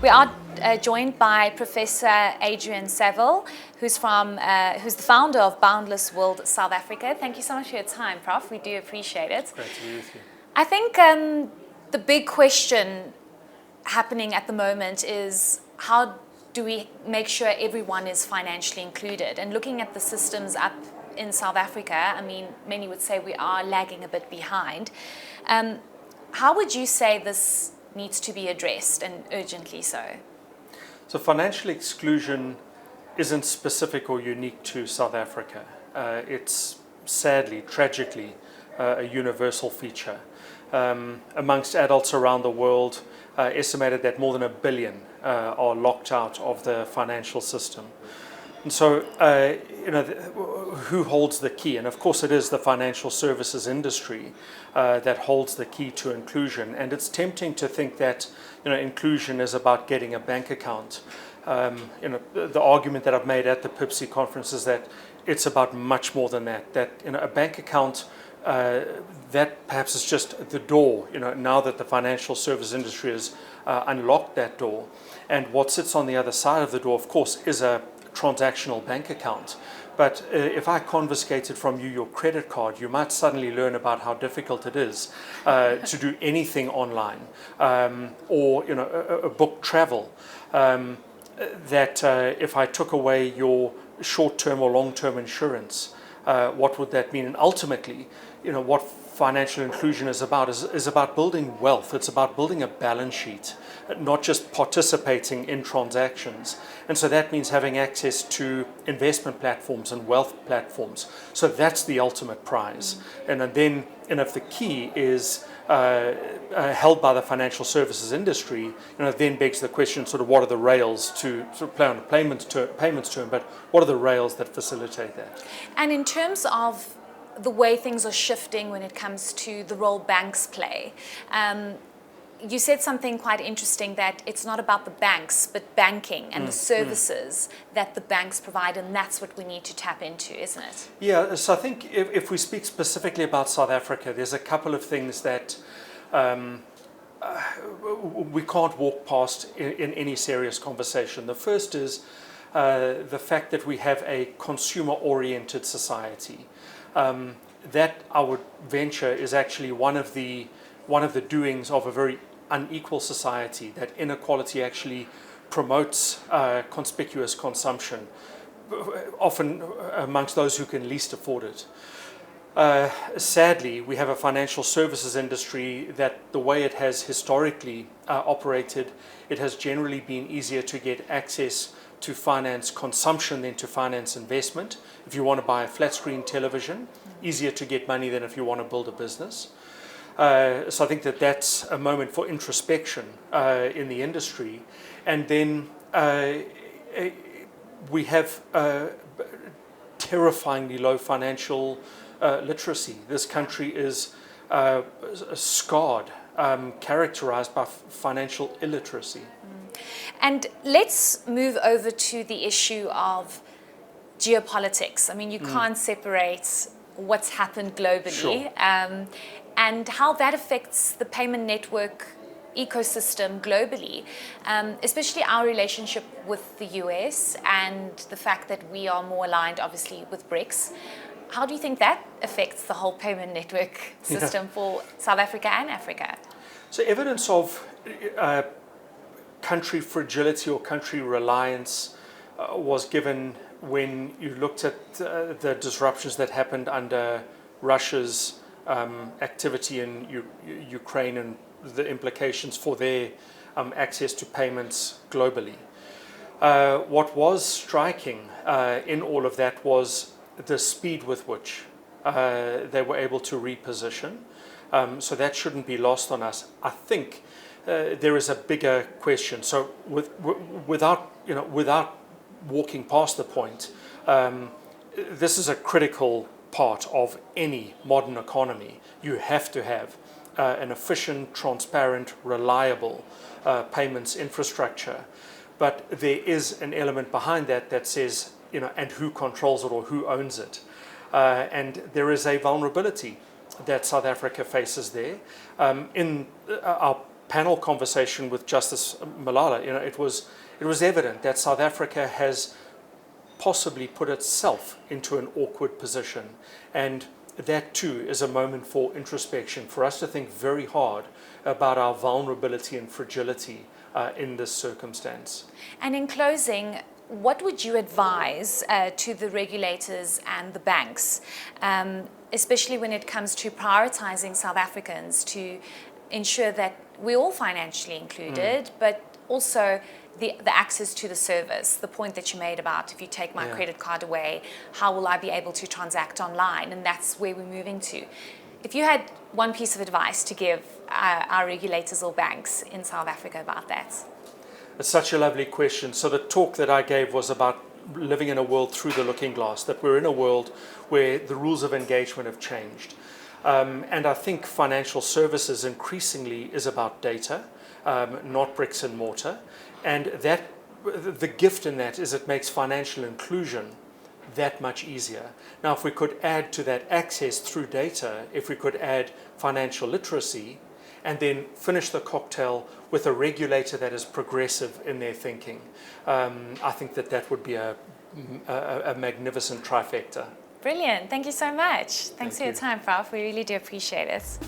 We are joined by Professor Adrian Saville, who's the founder of Boundless World South Africa. Thank you so much for your time, Prof. We do appreciate it. Great to be with you. I think the big question happening at the moment is how do we make sure everyone is financially included? And looking at the systems up in South Africa, I mean, many would say we are lagging a bit behind. How would you say this needs to be addressed, and urgently so? So financial exclusion isn't specific or unique to South Africa. It's sadly, tragically, a universal feature. Amongst adults around the world, estimated that more than 1 billion are locked out of the financial system. And so, who holds the key? And of course, it is the financial services industry that holds the key to inclusion. And it's tempting to think that, inclusion is about getting a bank account. The argument that I've made at the PIPC conference is that it's about much more than that. That a bank account that perhaps is just the door. Now that the financial service industry has unlocked that door, and what sits on the other side of the door, of course, is a transactional bank account. But if I confiscated from you your credit card, you might suddenly learn about how difficult it is to do anything online, or book travel. That if I took away your short-term or long-term insurance, what would that mean? And ultimately, what financial inclusion is about building wealth. It's about building a balance sheet, not just participating in transactions. And so that means having access to investment platforms and wealth platforms. So that's the ultimate prize. And then, if the key is held by the financial services industry, then begs the question, sort of, what are the rails to sort of play on the payments term, but what are the rails that facilitate that? And in terms of the way things are shifting when it comes to the role banks play, you said something quite interesting, that it's not about the banks, but banking and the services that the banks provide, and that's what we need to tap into, isn't it? Yeah, so I think if we speak specifically about South Africa, there's a couple of things that we can't walk past in any serious conversation. The first is the fact that we have a consumer-oriented society. That, I would venture, is actually one of the doings of a very unequal society. That inequality actually promotes conspicuous consumption, often amongst those who can least afford it. Sadly, we have a financial services industry that, the way it has historically operated, it has generally been easier to get access to finance consumption than to finance investment. If you want to buy a flat screen television, easier to get money than if you want to build a business. So I think that that's a moment for introspection in the industry. And then we have terrifyingly low financial literacy. This country is scarred, characterized by financial illiteracy. And let's move over to the issue of geopolitics. I mean, you can't separate what's happened globally. Sure. And how that affects the payment network ecosystem globally, especially our relationship with the US and the fact that we are more aligned, obviously, with BRICS. How do you think that affects the whole payment network system for South Africa and Africa? So evidence of country fragility or country reliance was given when you looked at the disruptions that happened under Russia's activity in Ukraine and the implications for their access to payments globally. What was striking in all of that was the speed with which they were able to reposition. So that shouldn't be lost on us. I think there is a bigger question. So without walking past the point, this is a critical part of any modern economy. You have to have an efficient, transparent, reliable payments infrastructure. But there is an element behind that that says, and who controls it or who owns it. And there is a vulnerability that South Africa faces there. In our panel conversation with Justice Malala, it was evident that South Africa has possibly put itself into an awkward position, and that too is a moment for introspection, for us to think very hard about our vulnerability and fragility in this circumstance. And in closing, what would you advise to the regulators and the banks, especially when it comes to prioritizing South Africans to ensure that we're all financially included, but also the access to the service, the point that you made about if you take my credit card away, how will I be able to transact online? And that's where we're moving to. If you had one piece of advice to give our regulators or banks in South Africa about that. It's such a lovely question. So the talk that I gave was about living in a world through the looking glass, that we're in a world where the rules of engagement have changed. And I think financial services increasingly is about data, not bricks and mortar. And that the gift in that is it makes financial inclusion that much easier. Now, if we could add to that access through data, if we could add financial literacy, and then finish the cocktail with a regulator that is progressive in their thinking, I think that would be a magnificent trifecta. Brilliant. Thank you so much. Thanks for your time, Prof. We really do appreciate it.